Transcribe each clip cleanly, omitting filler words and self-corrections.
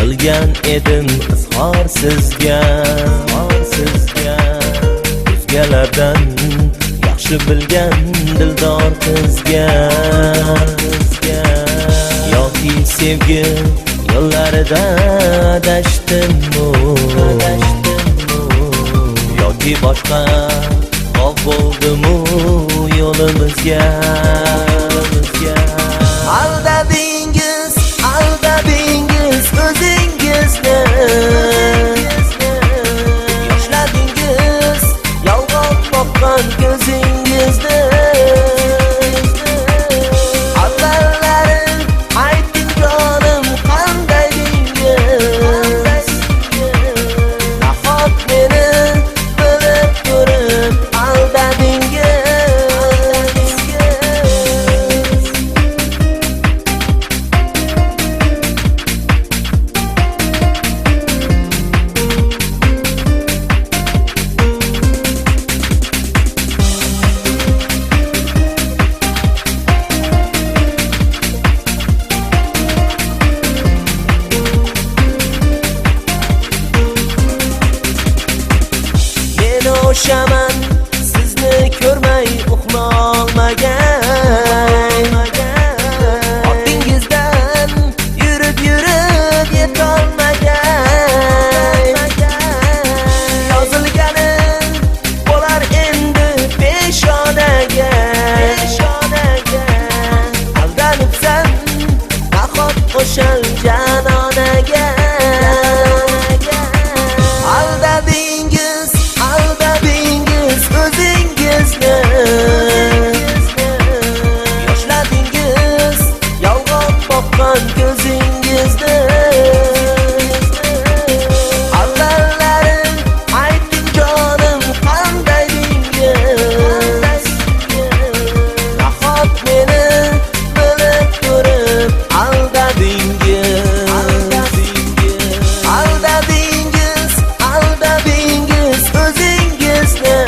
qilgan edim izhor sizga, o'zgalardan yaxshi bilgan dildor qizga. Yoki sevgi yo'llarida adashdimmi, yoki boshqa g'ov bo'ldimu yo'limizga. Aldadingiz o'zingizni, yoshladingiz yolg'on boqqan ko'zingizni. Avvallarim ayting jonim qanday dingiz, nahot meni bilib turib aldadingiz. O'shaman sizni ko'rmay uxlolmagan, ortingizdan yurib yetolmagan. Yozilganim bo'lar endi peshonaga, aldanibsan nahot o'shal janonaga. Aldadingiz o'zingizni, yoshladingiz yolg'on boqqan ko'zingizni. Avvallarim ayting jonim qanday dingiz, nahot meni bilib turib aldadingiz. Aldadingiz o'zingizni,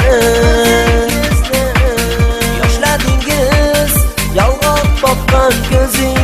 yoshladingiz yolg'on boqqan ko'zingizni.